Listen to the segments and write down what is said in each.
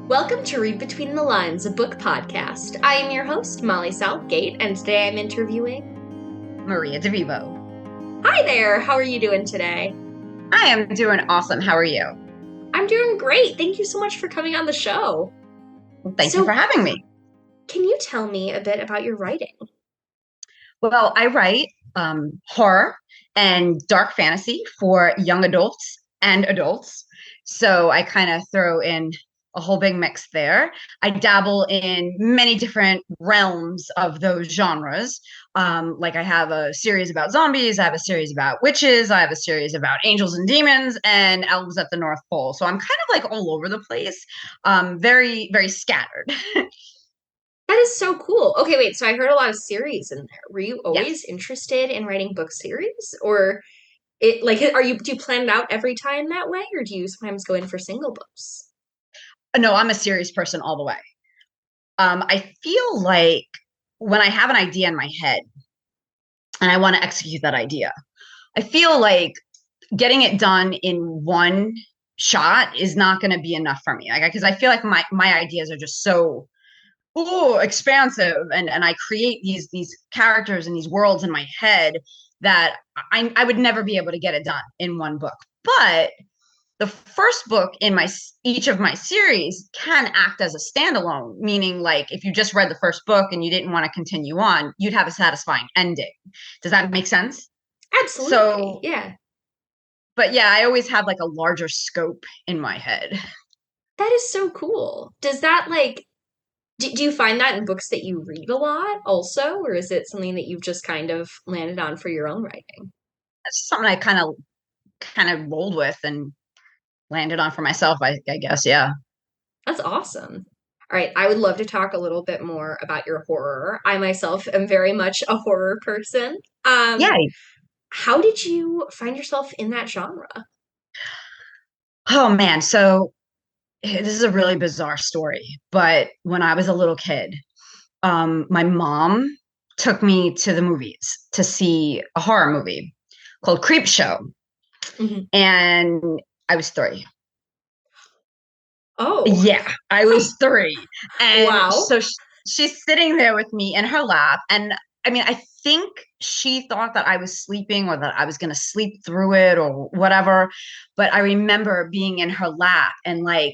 Welcome to Read Between the Lines, a book podcast. I am your host, Molly Southgate, and today I'm interviewing Maria DeVivo. Hi there, how are you doing today? I am doing awesome. How are you? I'm doing great. Thank you so much for coming on the show. Well, thank you for having me. Can you tell me a bit about your writing? Well, I write horror and dark fantasy for young adults and adults. So I kind of throw in a whole big mix there. I dabble in many different realms of those genres. Like I have a series about zombies, I have a series about witches, I have a series about angels and demons, and elves at the North Pole. So I'm kind of like all over the place, very, very scattered. That is so cool. Okay, wait, so I heard a lot of series in there. Were you always Yes. interested in writing book series? Or do you plan it out every time that way, or do you sometimes go in for single books? No, I'm a serious person all the way. I feel like when I have an idea in my head and I want to execute that idea, I feel like getting it done in one shot is not going to be enough for me. Like, because I feel like my ideas are just so expansive, and I create these characters and these worlds in my head that I would never be able to get it done in one book. But the first book in my each of my series can act as a standalone, meaning like if you just read the first book and you didn't want to continue on, you'd have a satisfying ending. Does that make sense? Absolutely, So, yeah. but yeah, I always have like a larger scope in my head. That is so cool. Does that do you find that in books that you read a lot also, or is it something that you've just kind of landed on for your own writing? That's something I kind of rolled with and landed on for myself, I guess. Yeah. That's awesome. All right, I would love to talk a little bit more about your horror. I myself am very much a horror person. Yeah. How did you find yourself in that genre? Oh man. So this is a really bizarre story, but when I was a little kid, my mom took me to the movies to see a horror movie called Creep Show, Mhm. and I was three. Oh, Yeah, I was three, and wow. so she's sitting there with me in her lap, and I mean, I think she thought that I was sleeping or that I was going to sleep through it or whatever, but I remember being in her lap and like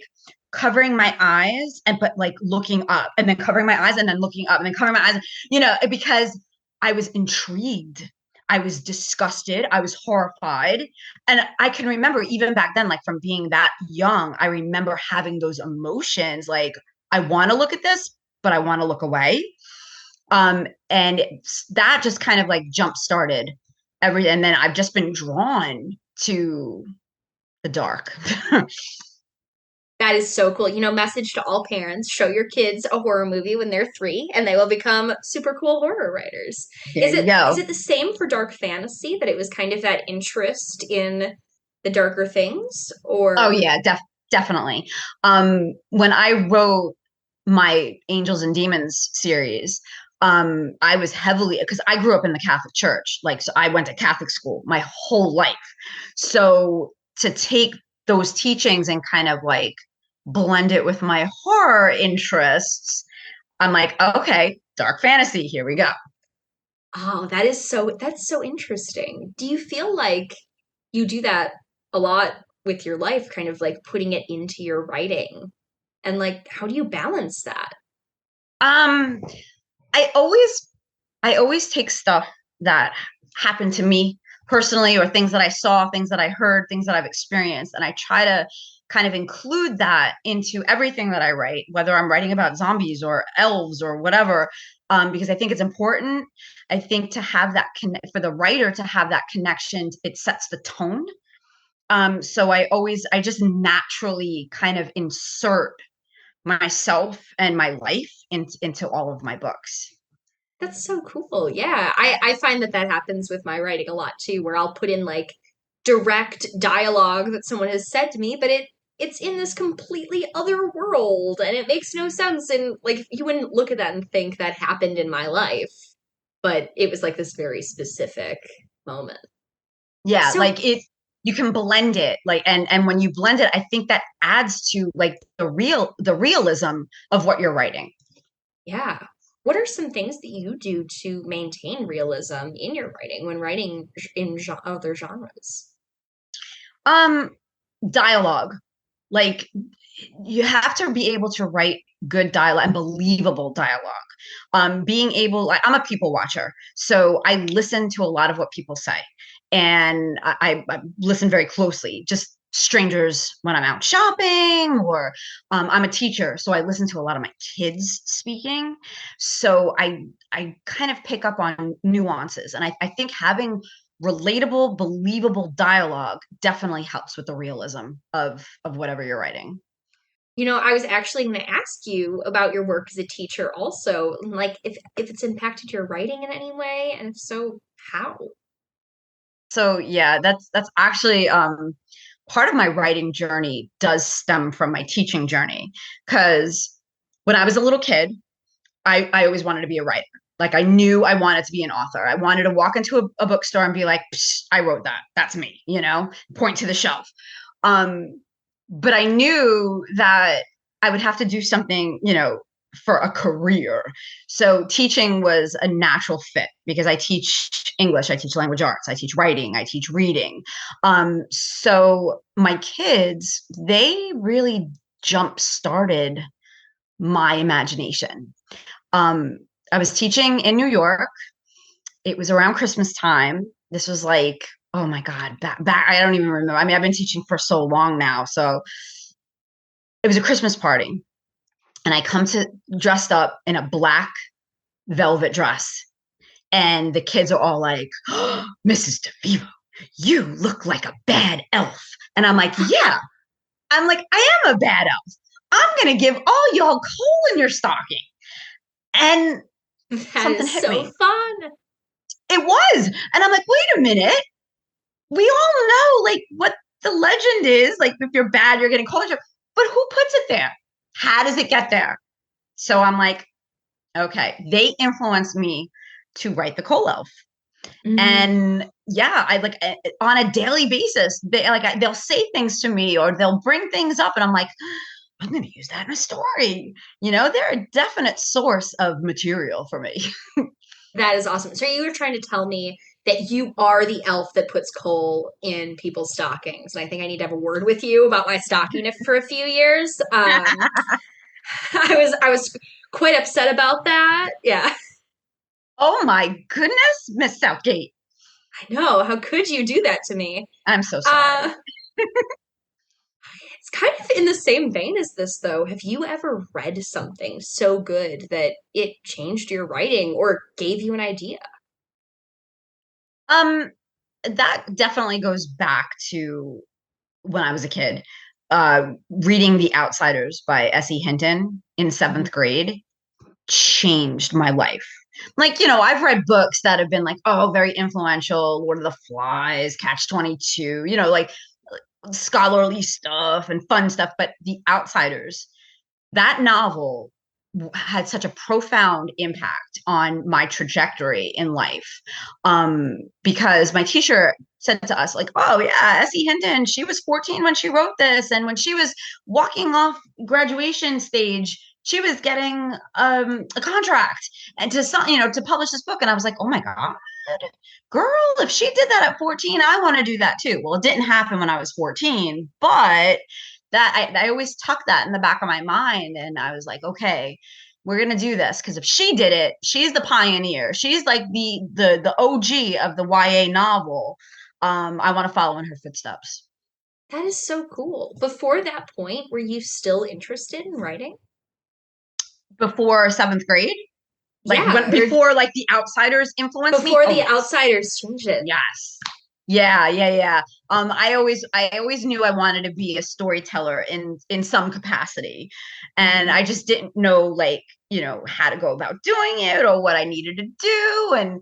covering my eyes and but like looking up and then covering my eyes and then looking up and then covering my eyes, because I was intrigued. I was disgusted. I was horrified. And I can remember even back then, like from being that young, I remember having those emotions like, I want to look at this, but I want to look away. And that just kind of like jump started and then I've just been drawn to the dark. That is so cool. Message to all parents, show your kids a horror movie when they're 3 and they will become super cool horror writers. There Is you it is go. it the same for dark fantasy that it was kind of that interest in the darker things Oh or yeah, definitely. When I wrote my Angels and Demons series, I was heavily because I grew up in the Catholic Church. Like, so I went to Catholic school my whole life. So to take those teachings and kind of like blend it with my horror interests, I'm like, okay, dark fantasy, here we go. Oh, that's so interesting. Do you feel like you do that a lot with your life, kind of like putting it into your writing? And like how do you balance that? Um, I always I always take stuff that happened to me personally or things that I saw, things that I heard, things that I've experienced, and I try to kind of include that into everything that I write, whether I'm writing about zombies or elves or whatever, because I think it's important. I think to have that for the writer to have that connection, it sets the tone. So I just naturally kind of insert myself and my life into all of my books. That's so cool. Yeah. I find that happens with my writing a lot too, where I'll put in like direct dialogue that someone has said to me, but it's in this completely other world and it makes no sense. And like you wouldn't look at that and think that happened in my life, but it was like this very specific moment. Yeah, So like it. you can blend it like, and when you blend it, I think that adds to like the realism of what you're writing. Yeah. What are some things that you do to maintain realism in your writing when writing in other genres? Um, Dialogue. Like you have to be able to write good dialogue and believable dialogue. Being able, like, I'm a people watcher, so I listen to a lot of what people say, and I listen very closely. Just strangers when I'm out shopping, or I'm a teacher, so I listen to a lot of my kids speaking. So I kind of pick up on nuances, and I think having relatable, believable dialogue definitely helps with the realism of whatever you're writing. I was actually going to ask you about your work as a teacher also, like if it's impacted your writing in any way, and if so, how? So yeah, that's actually part of my writing journey does stem from my teaching journey because when I was a little kid, I always wanted to be a writer. Like I knew I wanted to be an author. I wanted to walk into a bookstore and be like, I wrote that. That's me, point to the shelf. Um, but I knew that I would have to do something, for a career. So teaching was a natural fit because I teach English, I teach language arts, I teach writing, I teach reading. So my kids, they really jump started my imagination. Um, I was teaching in New York. It was around Christmas time. This was like, oh my God, back I don't even remember. I mean, I've been teaching for so long now. So it was a Christmas party. And I come to dressed up in a black velvet dress. And the kids are all like, oh, Mrs. DeVivo, you look like a bad elf. And I'm like, yeah, I'm like, I am a bad elf. I'm going to give all y'all coal in your stocking. And That something is hit so me. fun. It was. And I'm like, wait a minute. We all know like what the legend is. Like if you're bad, you're getting coal. But who puts it there? How does it get there? So I'm like, okay, they influenced me to write the coal elf. Mm. And yeah, I like on a daily basis, they'll say things to me or they'll bring things up, and I'm like, I'm going to use that in a story. They're a definite source of material for me. That is awesome. So you were trying to tell me that you are the elf that puts coal in people's stockings. And I think I need to have a word with you about my stocking for a few years. I was quite upset about that. Yeah. Oh my goodness, Miss Southgate. I know. How could you do that to me? I'm so Uh, sorry. it's kind of in the same vein as this, though. Have you ever read something so good that it changed your writing or gave you an idea? Um, that definitely goes back to when I was a kid. Reading The Outsiders by S.E. Hinton in Mhm. seventh grade changed my life. Like, I've read books that have been like, oh, very influential, Lord of the Flies, Catch 22, like scholarly stuff and fun stuff. But The Outsiders, that novel had such a profound impact on my trajectory in life, because my teacher said to us like, oh yeah, Essie Hinton, she was 14 when she wrote this, and when she was walking off graduation stage, she was getting a contract and to publish this book. And I was like, oh my God, girl, if she did that at 14, I want to do that too. Well, it didn't happen when I was 14, but I always tuck that in the back of my mind. And I was like, okay, we're gonna do this because if she did it, she's the pioneer. She's like the OG of the YA novel. I want to follow in her footsteps. That is so cool. Before that point, were you still interested in writing? Before seventh grade, like when Yeah, or before like The Outsiders influenced me. before Oh The yes, Outsiders changed it. yes. Yeah, yeah, yeah. I always knew I wanted to be a storyteller in some capacity. And Mhm. I just didn't know like, how to go about doing it or what I needed to do. And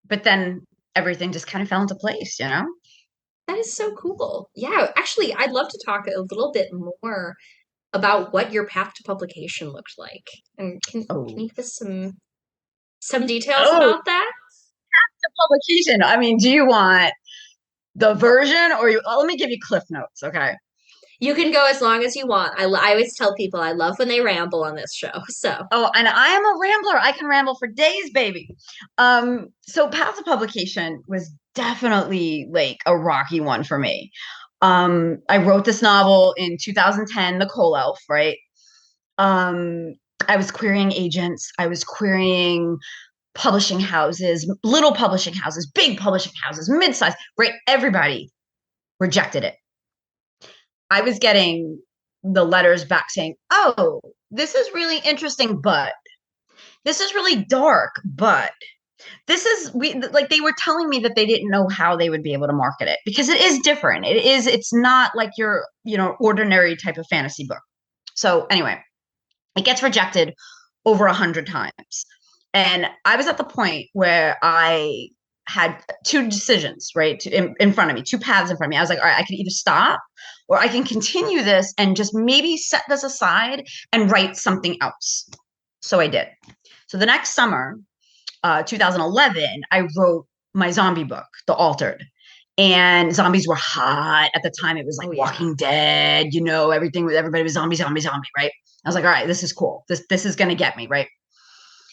but then everything just kind of fell into place. That is so cool. Yeah, actually, I'd love to talk a little bit more about what your path to publication looked like. And can Oh. you give us some details Oh, about that? the publication. I mean, do you want The version, or let me give you cliff notes, okay? You can go as long as you want. I always tell people I love when they ramble on this show. So, Oh, and I am a rambler. I can ramble for days, baby. So path of publication was definitely like a rocky one for me. I wrote this novel in 2010, The Coal Elf, right? Um, I was querying agents. I was querying publishing houses, little publishing houses, big publishing houses, mid-size, right? Everybody rejected it. I was getting the letters back saying, "Oh, this is really interesting, but this is really dark, but this is we like they were telling me that they didn't know how they would be able to market it because it is different. It's not like your, ordinary type of fantasy book." So anyway, it gets rejected over 100 times. And I was at the point where I had two decisions, right, in front of me, two paths in front of me. I was like, all right, I can either stop or I can continue this and just maybe set this aside and write something else. So I did. So the next summer, 2011, I wrote my zombie book, The Altered. And zombies were hot at the time. It was like oh yeah. Walking Dead, everybody was zombie, zombie, zombie, right? I was like, all right, this is cool. This is gonna get me, right?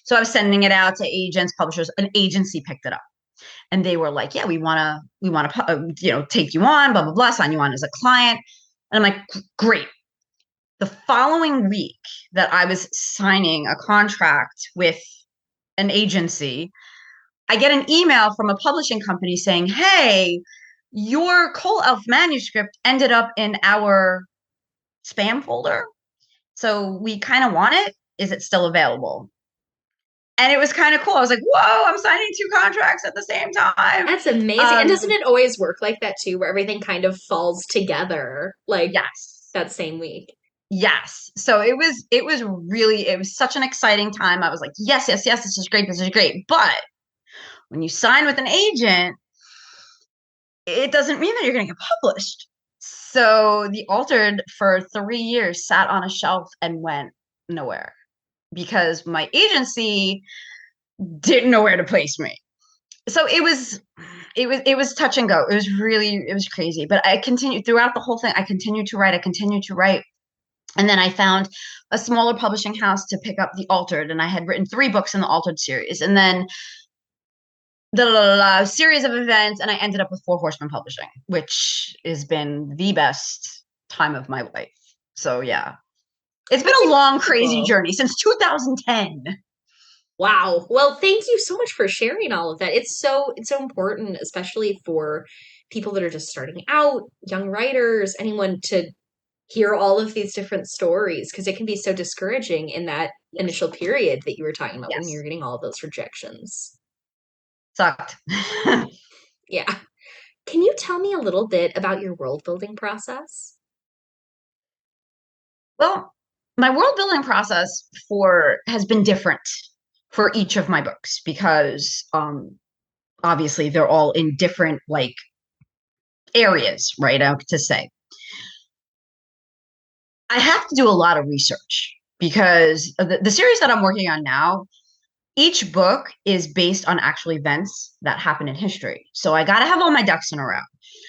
So I was sending it out to agents, publishers. An agency picked it up, and they were like, "Yeah, we want to, take you on, blah blah blah, sign you on as a client." And I'm like, "Great." The following week that I was signing a contract with an agency, I get an email from a publishing company saying, "Hey, your Cole Elf manuscript ended up in our spam folder. So we kind of want it. Is it still available?" And it was kind of cool. I was like, "Whoa, I'm signing two contracts at the same time." That's amazing. And doesn't Um, it always work like that too, where everything kind of falls together like yes. that same week? Yes. So it was such an exciting time. I was like, yes, yes, yes, this is great. This is great. But when you sign with an agent, it doesn't mean that you're going to get published. So The Altered for 3 years sat on a shelf and went nowhere because my agency didn't know where to place me. So it was touch and go. It was crazy. But I continued throughout the whole thing. I continued to write. And then I found a smaller publishing house to pick up The Altered, and I had written 3 books in the Altered series. And then the series of events, and I ended up with Four Horsemen Publishing, which has been the best time of my life. So yeah, it's been That's a long, crazy incredible. journey since 2010. Wow. Well, thank you so much for sharing all of that. It's so important, especially for people that are just starting out, young writers, anyone to hear all of these different stories because it can be so discouraging in that Yes, initial period that you were talking about when you're yes, getting all of those rejections. sucked. Yeah. Can you tell me a little bit about your world building process? Well, my world building process for has been different for each of my books because obviously they're all in different like areas, right? I have to say I have to do a lot of research because the series that I'm working on now, each book is based on actual events that happen in history. So I got to have all my ducks in a row.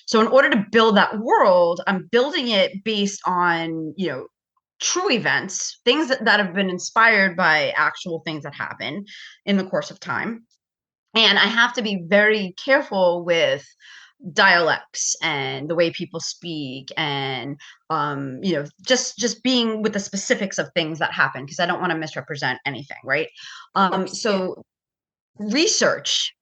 So in order to build that world, I'm building it based on, true events, things that have been inspired by actual things that happen in the course of time. And I have to be very careful with dialects and the way people speak and just being with the specifics of things that happen because I don't want to misrepresent anything, right? Of course. Yeah. So research.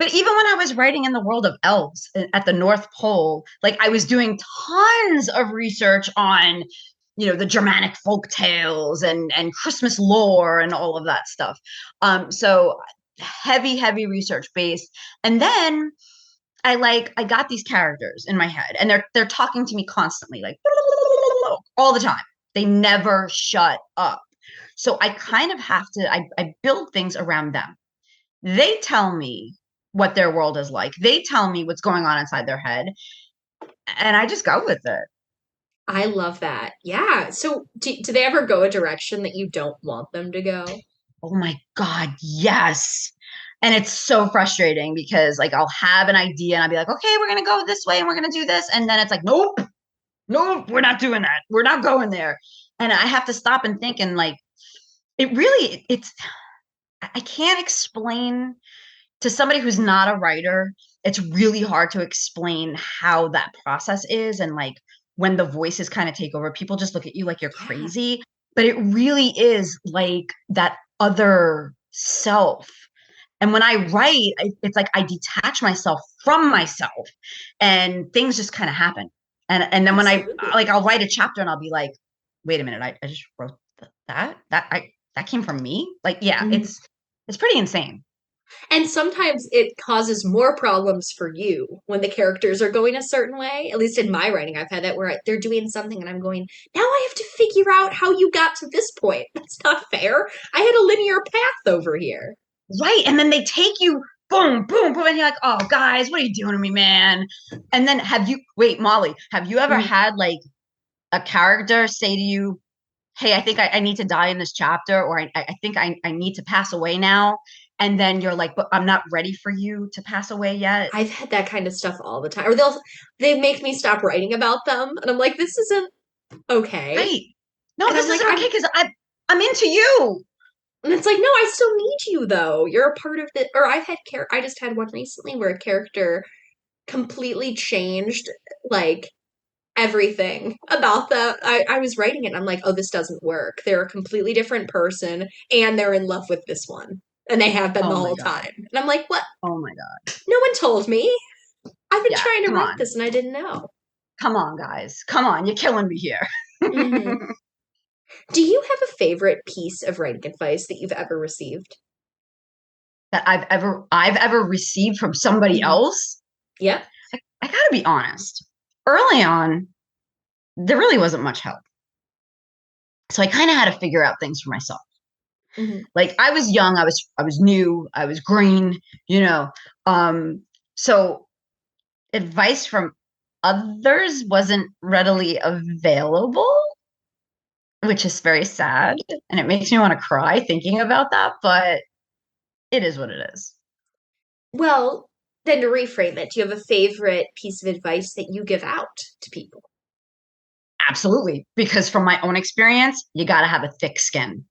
But even when I was writing in the world of elves at the North Pole, like I was doing tons of research on, the Germanic folk tales and Christmas lore and all of that stuff. So heavy, heavy research based. And then I got these characters in my head and they're talking to me constantly, like all the time. They never shut up. So I kind of have to I build things around them. They tell me what their world is like. They tell me what's going on inside their head, and I just go with it. I love that. Yeah. So, do they ever go a direction that you don't want them to go? Oh my God, yes. And it's so frustrating because like I'll have an idea and I'll be like, okay, we're gonna go this way and we're gonna do this. And then it's like, nope, nope, we're not doing that. We're not going there. And I have to stop and think and like it really it's I can't explain to somebody who's not a writer, it's really hard to explain how that process is. And like when the voices kind of take over, people just look at you like you're Yeah. crazy. But it really is like that other self. And when I write, it's like I detach myself from myself and things just kind of happen. And then when I Absolutely. like I'll write a chapter and I'll be like, wait a minute, I just wrote that came from me. Like, yeah, Mhm. it's pretty insane. And sometimes it causes more problems for you when the characters are going a certain way. At least in my writing, I've had that where they're doing something and I'm going, now I have to figure out how you got to this point. That's not fair. I had a linear path over here. Right. And then they take you boom, boom, boom. And you're like, oh, guys, what are you doing to me, man? And then wait, Molly, have you ever Mhm. had like a character say to you, hey, I think I need to die in this chapter, or I think I need to pass away now. And then you're like, but I'm not ready for you to pass away yet. I've had that kind of stuff all the time. Or they make me stop writing about them and I'm like, this isn't okay. Right. No, And I'm this like, isn't okay because I'm into you. and it's like, no, I still need you though. You're a part of the. Or I just had one recently where a character completely changed like everything about the. I was writing it and I'm like, oh, this doesn't work. They're a completely different person and they're in love with this one. And they have been the Oh my whole God. time. And I'm like, what? Oh my God. No one told me. I've been Yeah. trying to Come write on. this and I didn't know. Come on, guys. Come on. You're killing me here. Hmm. Do you have a favorite piece of writing advice that you've ever received? That I've ever received from somebody Hmm. else. Yep. I gotta be honest. Early on, there really wasn't much help. So I kind of had to figure out things for myself. Hmm. Like I was young, I was new, I was green, you know. Um, so advice from others wasn't readily available, which is very sad. And it makes me want to cry thinking about that, but it is what it is. Well, then to reframe it, do you have a favorite piece of advice that you give out to people? Absolutely. Because from my own experience, you got to have a thick skin.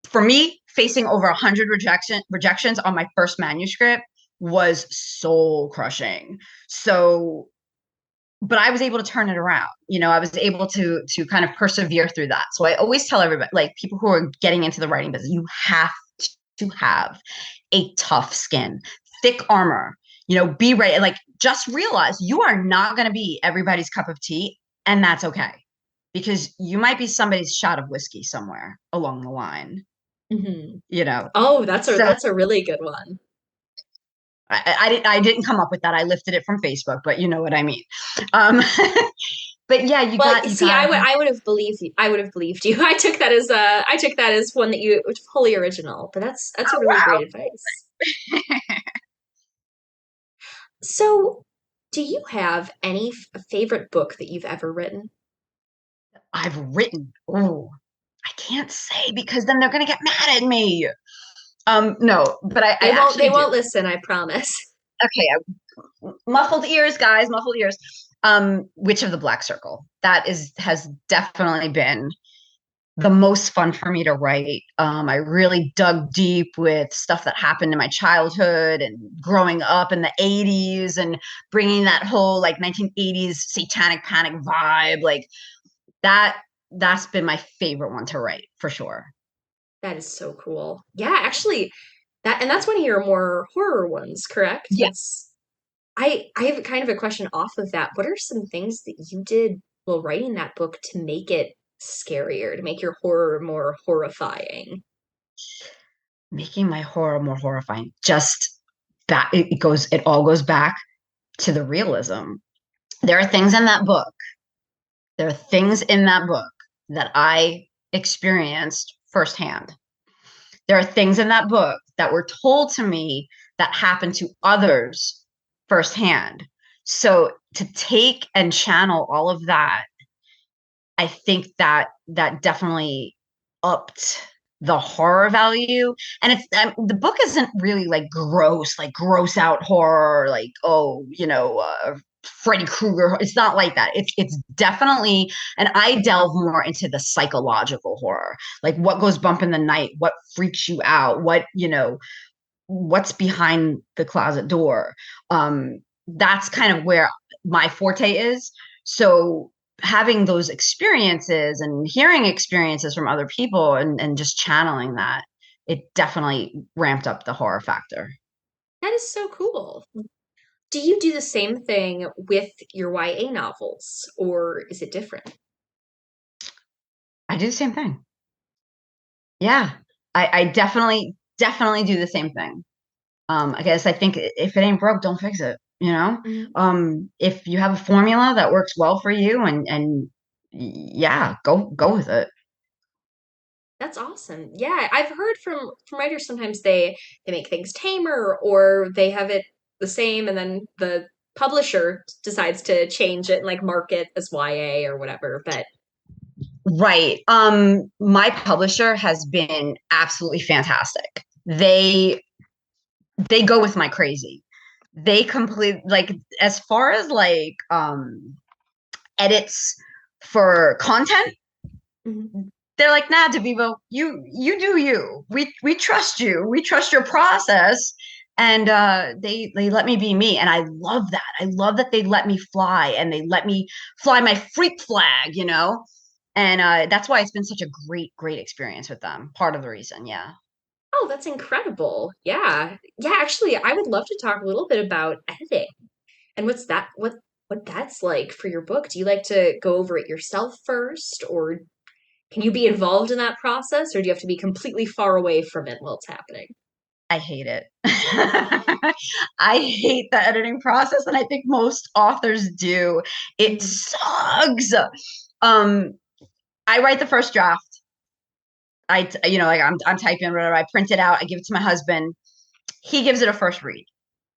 For me, facing over 100 rejections on my first manuscript was soul crushing. So, but I was able to turn it around. I was able to kind of persevere through that. So I always tell everybody, like people who are getting into the writing business, you have to have a tough skin, thick armor. Be ready. Like just realize you are not going to be everybody's cup of tea, and that's okay because you might be somebody's shot of whiskey somewhere along the line. Hmm. you know. Oh, that's a So that's a really good one. I didn't come up with that. I lifted it from Facebook, but you know what I mean. Um, but yeah, you Well, got you see, gotta have. I would have believed you. I would have believed you. I took that as one that you wholly original. But that's a Oh really great wow, advice. So, do you have any favorite book that you've ever written? I've written. Oh, I can't say because then they're gonna get mad at me. No, but I They won't. actually They do. won't listen. I promise. Okay, muffled ears, guys, muffled ears. Witch of the Black Circle. That has definitely been the most fun for me to write. I really dug deep with stuff that happened in my childhood and growing up in the 80s and bringing that whole like 1980s satanic panic vibe. Like that, that's been my favorite one to write for sure. That is so cool. Yeah, actually, that's one of your more horror ones, correct? Yeah. That's I have kind of a question off of that. What are some things that you did while writing that book to make it scarier, to make your horror more horrifying? Making my horror more horrifying. Just that it all goes back to the realism. There are things in that book. There are things in that book that I experienced firsthand. There are things in that book that were told to me that happened to others firsthand. So to take and channel all of that, I think that definitely upped. the horror value. And it's the book isn't really like gross out horror, like, oh, Freddy Krueger. It's not like that. It's definitely, and I delve more into the psychological horror, like what goes bump in the night, what freaks you out, what's behind the closet door. That's kind of where my forte is. So having those experiences and hearing experiences from other people and just channeling that, it definitely ramped up the horror factor. That is so cool. Do you do the same thing with your YA novels, or is it different? I do the same thing. Yeah. I definitely do the same thing. I guess I think if it ain't broke, don't fix it, you know? Mhm. If you have a formula that works well for you and yeah, go with it. That's awesome. Yeah, I've heard from writers sometimes they make things tamer or they have it the same and then the publisher decides to change it and like mark it as YA or whatever. But Right. My publisher has been absolutely fantastic. They go with my crazy. They complete, like, as far as like edits for content, Mhm. they're like, nah, DeVivo, you do you. We trust you. We trust your process. And they let me be me. And I love that. I love that they let me fly and they let me fly my freak flag, And that's why it's been such a great experience with them. Part of the reason, yeah. Oh, that's incredible. Yeah. Yeah, actually, I would love to talk a little bit about editing and what that's like for your book. Do you like to go over it yourself first, or can you be involved in that process, or do you have to be completely far away from it while it's happening? I hate it. I hate the editing process, and I think most authors do. It Mhm. sucks. Um, I write the first draft. Like I'm typing whatever. I print it out. I give it to my husband. He gives it a first read.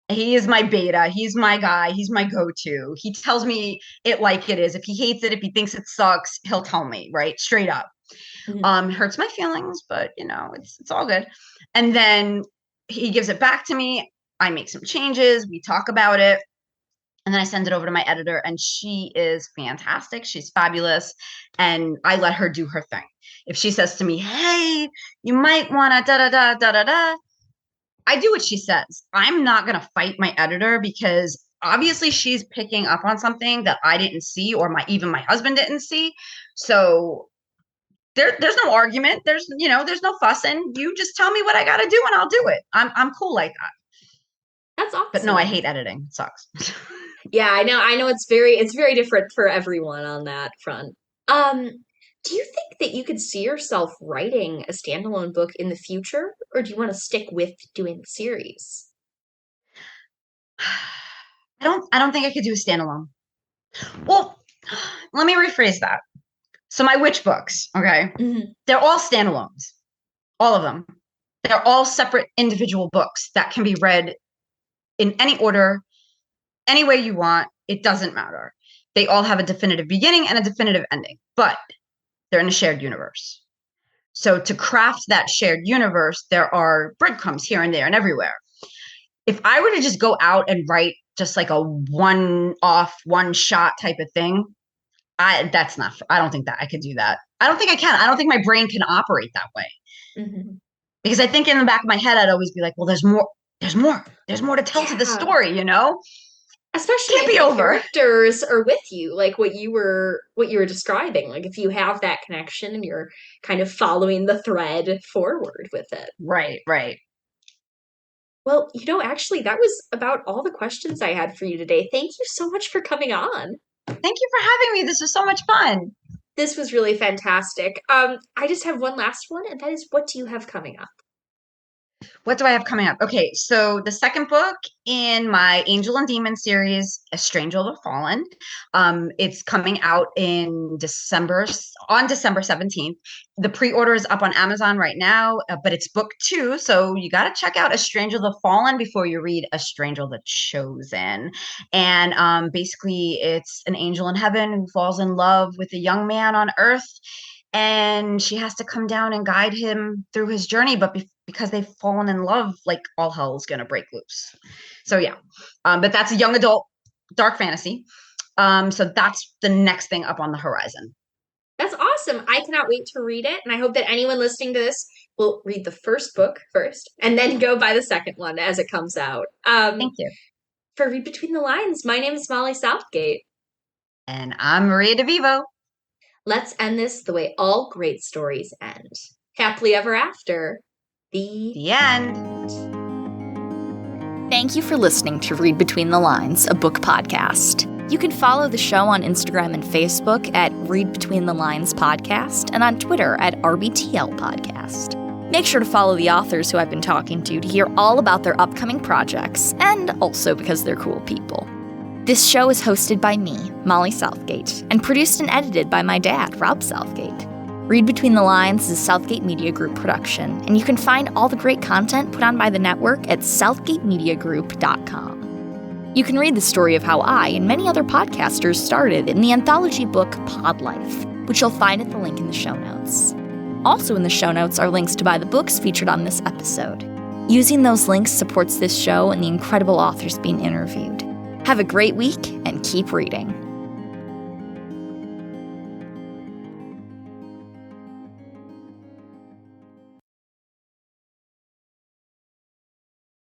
He is my beta. He's my guy. He's my go-to. He tells me it like it is. If he hates it, if he thinks it sucks, he'll tell me, right? Straight up. Mhm. Hurts my feelings, but it's all good. And then he gives it back to me. I make some changes. We talk about it. And then I send it over to my editor, and she is fantastic. She's fabulous. And I let her do her thing. If she says to me, hey, you might want to da da da da da da, I do what she says. I'm not going to fight my editor because obviously she's picking up on something that I didn't see or even my husband didn't see. So there's no argument. There's no fussing. You just tell me what I got to do and I'll do it. I'm cool like that. That's But no, I awesome. hate editing. It sucks. Yeah, I know it's very different for everyone on that front. Um, do you think that you could see yourself writing a standalone book in the future, or do you want to stick with doing the series? I don't think I could do a standalone. Well, let me rephrase that. So my witch books, okay, Mhm. they're all standalones, all of them. They're all separate individual books that can be read in any order, any way you want. It doesn't matter. They all have a definitive beginning and a definitive ending, but they're in a shared universe. So to craft that shared universe, there are breadcrumbs here and there and everywhere. If I were to just go out and write just like a one off, one shot type of thing, that's not, I don't think that I could do that. I don't think I can. I don't think my brain can operate that way Mhm. because I think in the back of my head, I'd always be like, well, there's more to tell to the Yeah. story. Especially Can't if be the over. characters are with you, like what you were describing. Like if you have that connection and you're kind of following the thread forward with it. Right, right. Well, actually, that was about all the questions I had for you today. Thank you so much for coming on. Thank you for having me. This was so much fun. This was really fantastic. I just have one last one, and that is what do you have coming up? What do I have coming up? Okay, so the second book in my Angel and Demon series, Aestrangel the Fallen, it's coming out on December 17th. The pre-order is up on Amazon right now, but it's book two, so you got to check out Aestrangel the Fallen before you read Aestrangel the Chosen. And basically, it's an angel in heaven who falls in love with a young man on Earth, and she has to come down and guide him through his journey, but because they've fallen in love, like all hell's gonna break loose. So yeah, but that's a young adult dark fantasy. So that's the next thing up on the horizon. That's awesome. I cannot wait to read it. And I hope that anyone listening to this will read the first book first and then go buy the second one as it comes out. Thank you. For Read Between the Lines, my name is Molly Southgate. And I'm Maria DeVivo. Let's end this the way all great stories end. Happily ever after. The end. Thank you for listening to Read Between the Lines, a book podcast. You can follow the show on Instagram and Facebook at Read Between the Lines Podcast and on Twitter at RBTL Podcast. Make sure to follow the authors who I've been talking to hear all about their upcoming projects, and also because they're cool people. This show is hosted by me, Molly Southgate, and produced and edited by my dad, Rob Southgate. Read Between the Lines is a Southgate Media Group production, and you can find all the great content put on by the network at southgatemediagroup.com. You can read the story of how I and many other podcasters started in the anthology book Pod Life, which you'll find at the link in the show notes. Also in the show notes are links to buy the books featured on this episode. Using those links supports this show and the incredible authors being interviewed. Have a great week and keep reading.